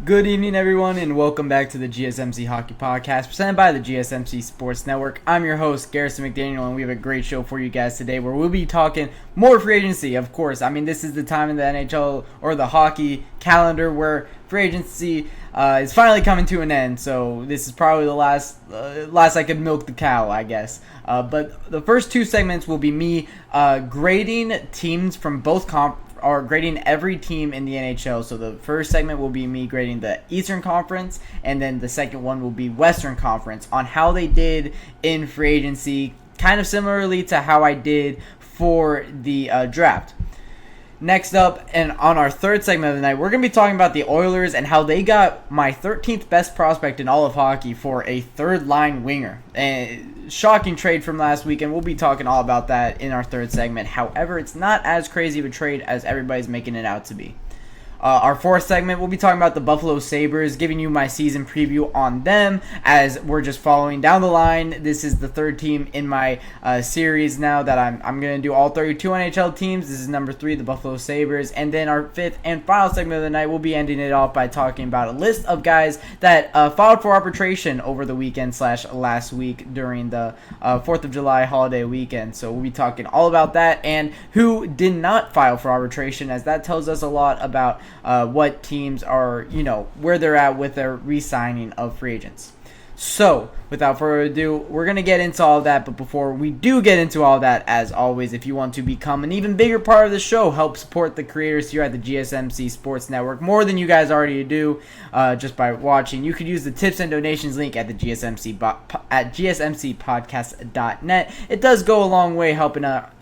Good evening, everyone, and welcome back to the GSMC Hockey Podcast, presented by the GSMC Sports Network. I'm your host, Garrison McDaniel, and we have a great show for you guys today where we'll be talking more free agency, of course. I mean, this is the time in the NHL or the hockey calendar where free agency is finally coming to an end, so this is probably the last I could milk the cow, I guess. But the first two segments will be me grading teams from both are grading every team in the NHL. So the first segment will be me grading the Eastern Conference, and then the second one will be Western Conference on how they did in free agency, kind of similarly to how I did for the draft. Next up, and on our third segment of the night, we're going to be talking about the Oilers and how they got my 13th best prospect in all of hockey for a third-line winger. And shocking trade from last week, and we'll be talking all about that in our third segment. However, it's not as crazy of a trade as everybody's making it out to be. Our fourth segment, we'll be talking about the Buffalo Sabres, giving you my season preview on them as we're just following down the line. This is the third team in my series now that I'm going to do all 32 NHL teams. This is number 3, the Buffalo Sabres. And then our fifth and final segment of the night, we'll be ending it off by talking about a list of guys that filed for arbitration over the weekend / last week during the 4th of July holiday weekend. So we'll be talking all about that and who did not file for arbitration, as that tells us a lot about what teams are, where they're at with their re-signing of free agents. So, without further ado, we're going to get into all that. But before we do get into all that, as always, if you want to become an even bigger part of the show, help support the creators here at the GSMC Sports Network more than you guys already do just by watching. You could use the tips and donations link at the GSMCpodcast.net. It does go a long way helping out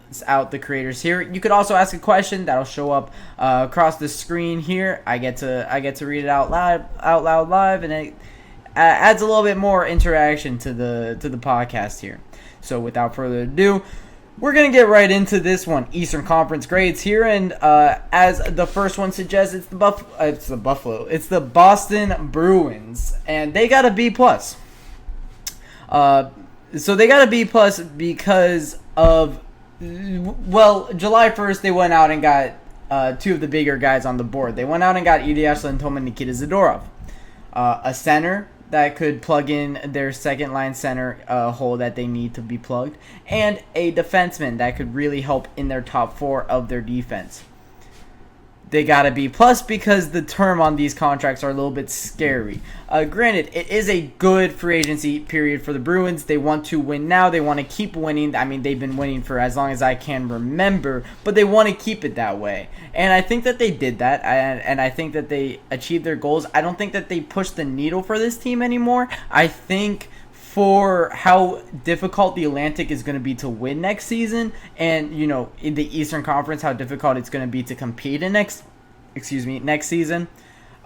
the creators here. You could also ask a question that'll show up across the screen here. I get to read it out loud live, and it adds a little bit more interaction to the podcast here. So without further ado, we're gonna get right into this one. Eastern Conference grades here, and as the first one suggests, it's the Boston Bruins, and they got a B+. So they got a B+ because of, well, July 1st, they went out and got two of the bigger guys on the board. They went out and got Ilya Lindholm and Nikita Zadorov. A center that could plug in their second-line center hole that they need to be plugged, and a defenseman that could really help in their top 4 of their defense. They got a B+ because the term on these contracts are a little bit scary. Granted, it is a good free agency period for the Bruins. They want to win now. They want to keep winning. I mean, they've been winning for as long as I can remember, but they want to keep it that way. And I think that they did that, and I think that they achieved their goals. I don't think that they pushed the needle for this team anymore. I think for how difficult the Atlantic is going to be to win next season, and in the Eastern Conference, how difficult it's going to be to compete in next season,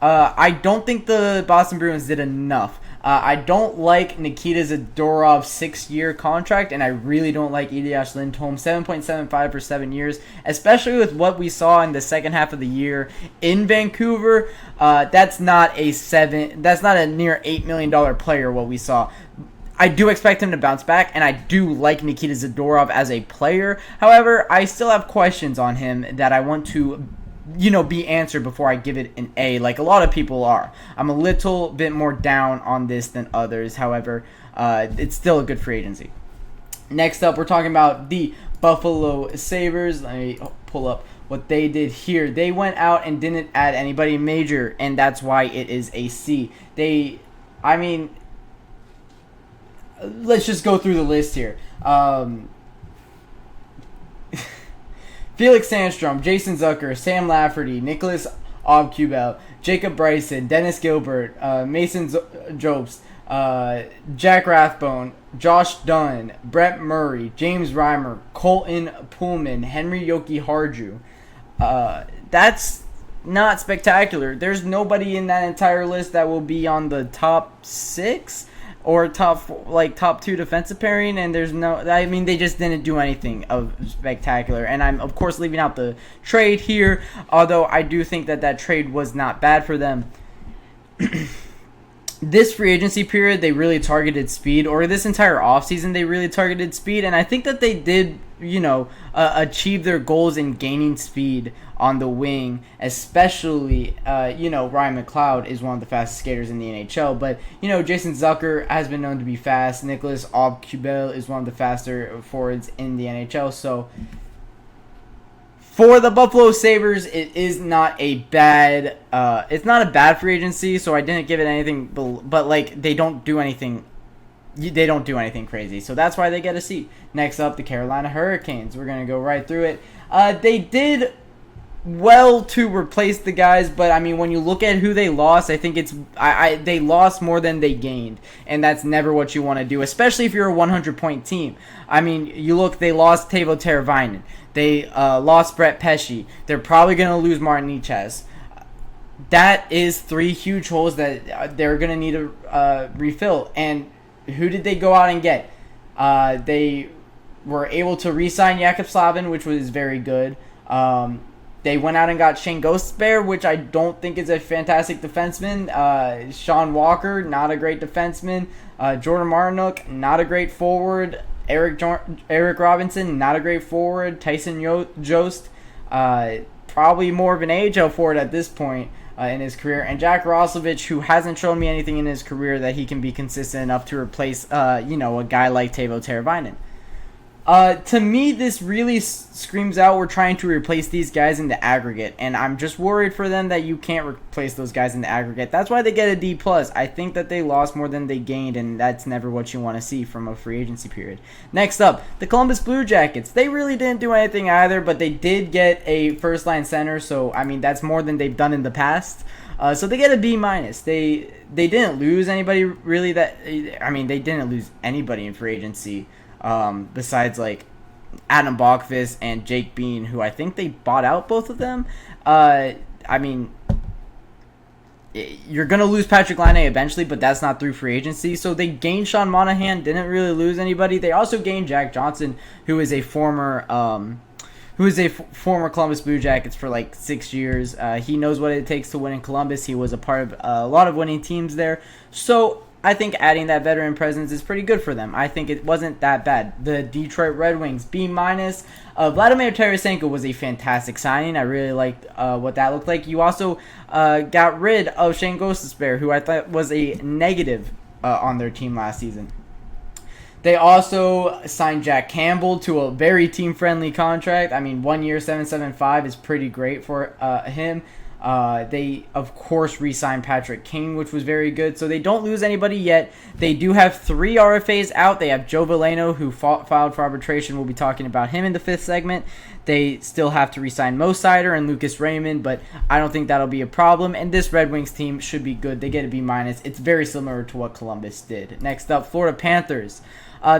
I don't think the Boston Bruins did enough. I don't like Nikita Zadorov's 6-year contract, and I really don't like Ilya Lindholm 7.75 for 7 years, especially with what we saw in the second half of the year in Vancouver. That's not a near $8 million player. What we saw. I do expect him to bounce back, and I do like Nikita Zadorov as a player. However, I still have questions on him that I want to, be answered before I give it an A, like a lot of people are. I'm a little bit more down on this than others. However, it's still a good free agency. Next up, we're talking about the Buffalo Sabres. Let me pull up what they did here. They went out and didn't add anybody major, and that's why it is a C. Let's just go through the list here. Felix Sandstrom, Jason Zucker, Sam Lafferty, Nicholas Obkubel, Jacob Bryson, Dennis Gilbert, Mason Jobst, Jack Rathbone, Josh Dunn, Brett Murray, James Reimer, Colton Pullman, Henry Yoki Harju. That's not spectacular. There's nobody in that entire list that will be on the top 6 or top 2 defensive pairing, and they just didn't do anything of spectacular. And I'm of course leaving out the trade here, although I do think that trade was not bad for them. this free agency period, they really targeted speed, or this entire offseason, they really targeted speed, and I think that they did, achieve their goals in gaining speed on the wing, especially, Ryan McLeod is one of the fastest skaters in the NHL, but, Jason Zucker has been known to be fast. Nicholas Aube-Kubel is one of the faster forwards in the NHL, so for the Buffalo Sabres, it is not a bad, it's not a bad free agency, so I didn't give it anything, but like, they don't do anything crazy, so that's why they get a C. Next up, the Carolina Hurricanes. We're going to go right through it. They did well to replace the guys, but I mean, when you look at who they lost, I think they lost more than they gained, and that's never what you want to do, especially if you're a 100-point team. I mean, they lost Teuvo Teravainen. They lost Brett Pesce. They're probably going to lose Martin Necas. That is 3 huge holes that they're going to need to refill. And who did they go out and get? They were able to re-sign JioSaavn, which was very good. They went out and got Shane Gostisbehere, which I don't think is a fantastic defenseman. Sean Walker, not a great defenseman. Jordan Martinook, not a great forward. Eric Robinson, not a great forward. Tyson Jost, probably more of an AHL forward at this point in his career. And Jack Roslovic, who hasn't shown me anything in his career that he can be consistent enough to replace, a guy like Teuvo Teravainen. To me, this really screams out we're trying to replace these guys in the aggregate, and I'm just worried for them that you can't replace those guys in the aggregate. That's why they get a D+. I think that they lost more than they gained, and that's never what you want to see from a free agency period. Next up, the Columbus Blue Jackets. They really didn't do anything either, but they did get a first-line center, so, I mean, that's more than they've done in the past. So they get a B-. They didn't lose anybody really they didn't lose anybody in free agency. Besides like Adam Bachfist and Jake Bean, who I think they bought out both of them. You're going to lose Patrick Laine eventually, but that's not through free agency. So they gained Sean Monahan, didn't really lose anybody. They also gained Jack Johnson, who is a former Columbus Blue Jackets for like 6 years. He knows what it takes to win in Columbus. He was a part of a lot of winning teams there. So I think adding that veteran presence is pretty good for them. I think it wasn't that bad. The Detroit Red Wings, B-. Vladimir Tarasenko was a fantastic signing. I really liked what that looked like. You also got rid of Shane Gostisbehere, who I thought was a negative on their team last season. They also signed Jack Campbell to a very team-friendly contract. I mean, 1 year, $775 is pretty great for him. They, of course, re-signed Patrick Kane, which was very good. So they don't lose anybody yet. They do have 3 RFAs out. They have Joe Veleno, who filed for arbitration. We'll be talking about him in the 5th segment. They still have to re-sign Mo Seider and Lucas Raymond, but I don't think that'll be a problem. And this Red Wings team should be good. They get a B-. It's very similar to what Columbus did. Next up, Florida Panthers.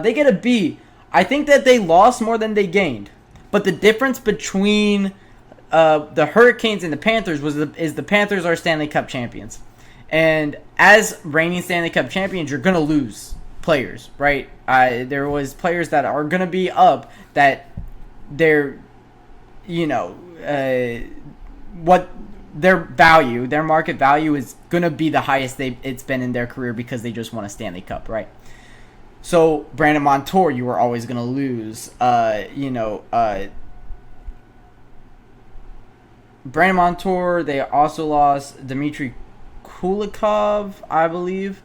They get a B. I think that they lost more than they gained. But the difference between the Hurricanes and the Panthers is the Panthers are Stanley Cup champions, and as reigning Stanley Cup champions, you're gonna lose players, right? There was players that are gonna be up that they're, what their market value is gonna be the highest it's been in their career because they just won a Stanley Cup, right? So Brandon Montour, you were always gonna lose, Brandon Montour. They also lost Dmitry Kulikov, I believe,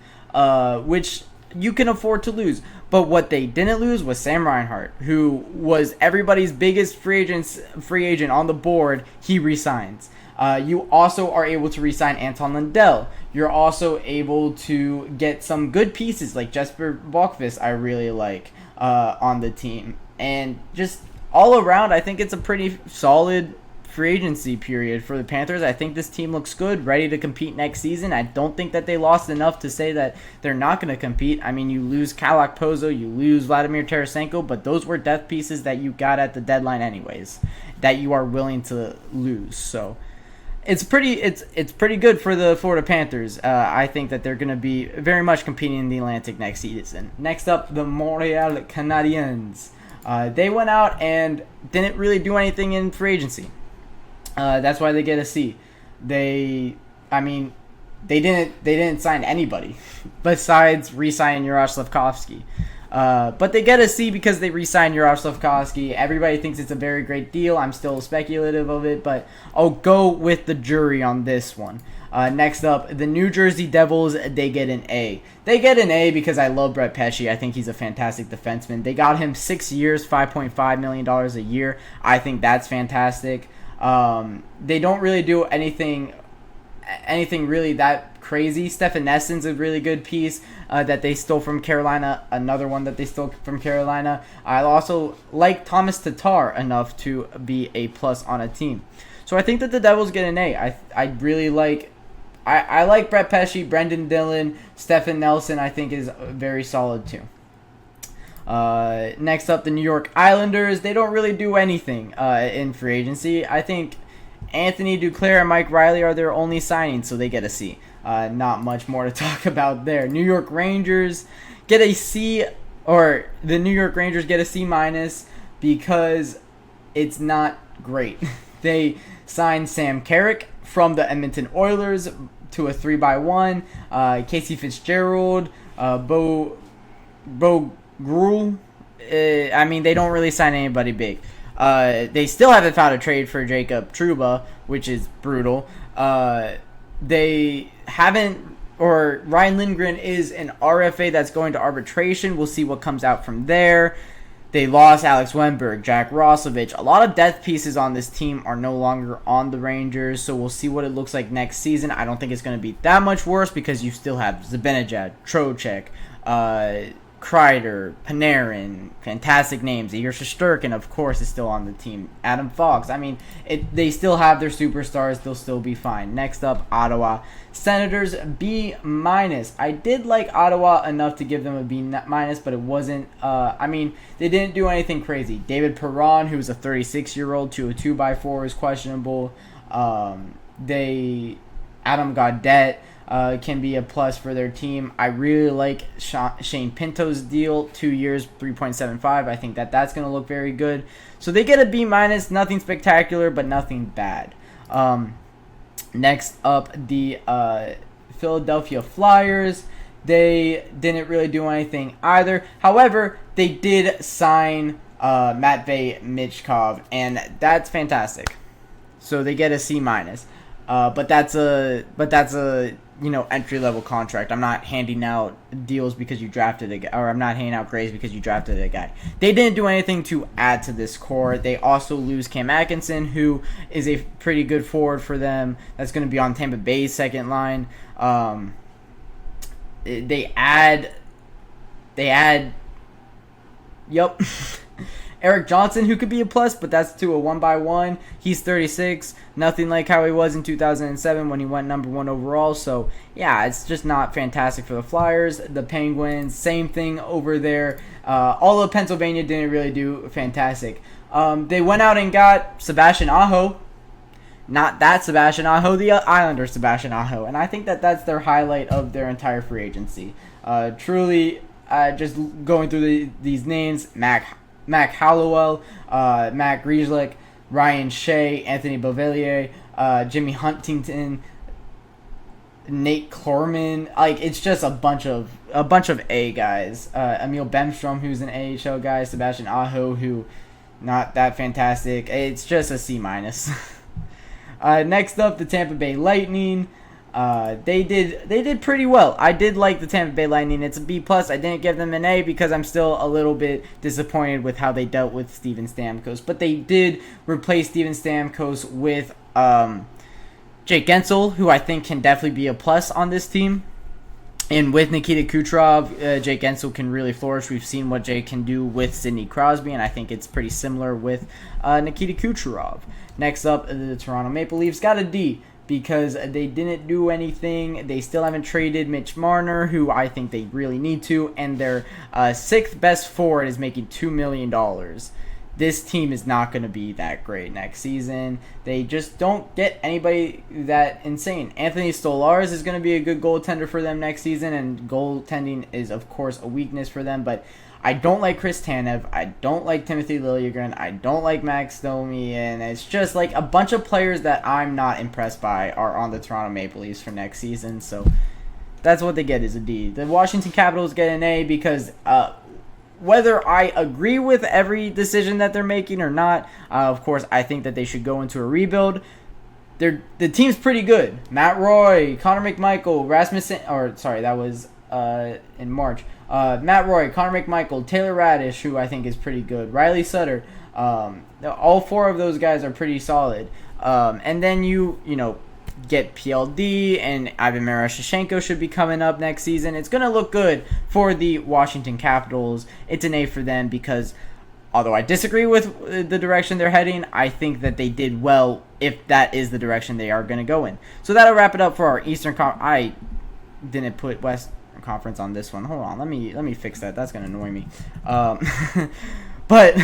which you can afford to lose. But what they didn't lose was Sam Reinhart, who was everybody's biggest free agent on the board. He resigns. You also are able to re-sign Anton Lundell. You're also able to get some good pieces like Jesper Bachfist, I really like, on the team. And just all around, I think it's a pretty solid free agency period for the Panthers. I think this team looks good, ready to compete next season. I don't think that they lost enough to say that they're not going to compete. I mean, you lose Kalak Pozo, you lose Vladimir Tarasenko, but those were depth pieces that you got at the deadline anyways, that you are willing to lose. So it's pretty good for the Florida Panthers. I think that they're going to be very much competing in the Atlantic next season. Next up, the Montreal Canadiens. They went out and didn't really do anything in free agency. That's why they get a C. they didn't sign anybody besides re-signing Yaroslav Slavkovsky. But they get a C because they re-signed Yaroslav Slavkovsky. Everybody thinks it's a very great deal. I'm still speculative of it, but I'll go with the jury on this one. Next up, the New Jersey Devils, they get an A. They get an A because I love Brett Pesce. I think he's a fantastic defenseman. They got him 6 years, $5.5 million a year. I think that's fantastic. They don't really do anything really that crazy. Stefan Nessen's a really good piece that they stole from Carolina. Another one that they stole from Carolina. I also like Thomas Tatar enough to be a plus on a team. So I think that the Devils get an A. I really like... I like Brett Pesce, Brendan Dillon, Stefan Nelson. I think is very solid too. Next up, the New York Islanders. They don't really do anything in free agency. I think Anthony Duclair and Mike Riley are their only signings, so they get a C. Not much more to talk about there. New York Rangers get a C, or the New York Rangers get a C minus because it's not great. They signed Sam Carrick from the Edmonton Oilers to a 3x1. Casey Fitzgerald, Bo Gruel. I mean, they don't really sign anybody big. They still haven't found a trade for Jacob Trouba, which is brutal. They haven't, or Ryan Lindgren is an RFA that's going to arbitration. We'll see what comes out from there. They lost Alex Wennberg, Jack Roslovic. A lot of depth pieces on this team are no longer on the Rangers, so we'll see what it looks like next season. I don't think it's going to be that much worse because you still have Zibanejad, Trocheck, Kreider, Panarin, fantastic names. Igor Shesterkin, of course, is still on the team. Adam Fox. I mean, they still have their superstars. They'll still be fine. Next up, Ottawa Senators, B minus. I did like Ottawa enough to give them a B minus, but it wasn't. I mean, they didn't do anything crazy. David Perron, who's a 36-year-old, to a 2x4 is questionable. Adam Gaudette can be a plus for their team. I really like Shane Pinto's deal, 2 years, 3.75. I think that's going to look very good. So they get a B minus, nothing spectacular, but nothing bad. Next up, the Philadelphia Flyers. They didn't really do anything either. However, they did sign Matvei Michkov, and that's fantastic. So they get a C minus. But that's a entry level contract. I'm not handing out deals because you drafted a guy, or I'm not handing out grades because you drafted a guy. They didn't do anything to add to this core. They also lose Cam Atkinson, who is a pretty good forward for them. That's going to be on Tampa Bay's second line. They add. Yep. Eric Johnson, who could be a plus, but that's to a 1x1. He's 36. Nothing like how he was in 2007 when he went number 1 overall. So, yeah, it's just not fantastic for the Flyers. The Penguins, same thing over there. All of Pennsylvania didn't really do fantastic. They went out and got Sebastian Aho. Not that Sebastian Aho, the Islander Sebastian Aho. And I think that's their highlight of their entire free agency. Truly, just going through these names, Mac Hallowell, Mac Grzelcyk, Ryan Shea, Anthony Beauvillier, Jimmy Huntington, Nate Klorman. Like, it's just a bunch of A guys. Emil Bemstrom, who's an AHL guy, Sebastian Aho, who not that fantastic. It's just a C minus. Next up, the Tampa Bay Lightning. They did pretty well. I did like the Tampa Bay Lightning. It's a B plus. I didn't give them an A because I'm still a little bit disappointed with how they dealt with Steven Stamkos. But they did replace Steven Stamkos with Jake Gensel, who I think can definitely be a plus on this team. And with Nikita Kucherov, Jake Gensel can really flourish. We've seen what Jake can do with Sidney Crosby, and I think it's pretty similar with Nikita Kucherov. Next up, the Toronto Maple Leafs got a D because they didn't do anything. They still haven't traded Mitch Marner, who I think they really need to, and their sixth best forward is making $2 million. This team is not going to be that great next season. They just don't get anybody that insane. Anthony Stolarz is going to be a good goaltender for them next season, and goaltending is, of course, a weakness for them, but I don't like Chris Tanev. I don't like Timothy Liljegren. I don't like Max Domi. And it's just like a bunch of players that I'm not impressed by are on the Toronto Maple Leafs for next season. So that's what they get, is a D. The Washington Capitals get an A because whether I agree with every decision that they're making or not, of course, I think that they should go into a rebuild. The team's pretty good. Matt Roy, Connor McMichael, that was in March. Matt Roy, Connor McMichael, Taylor Radish, who I think is pretty good, Riley Sutter. All four of those guys are pretty solid. And then you get PLD, and Ivan Marashchenko should be coming up next season. It's going to look good for the Washington Capitals. It's an A for them because although I disagree with the direction they're heading, I think that they did well if that is the direction they are going to go in. So that'll wrap it up for our Eastern Conference. I didn't put Western Conference on this one. Hold on, let me fix that. That's going to annoy me. But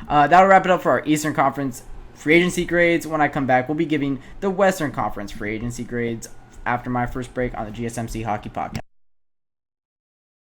that'll wrap it up for our Eastern Conference free agency grades. When I come back, we'll be giving the Western Conference free agency grades after my first break on the GSMC Hockey Podcast.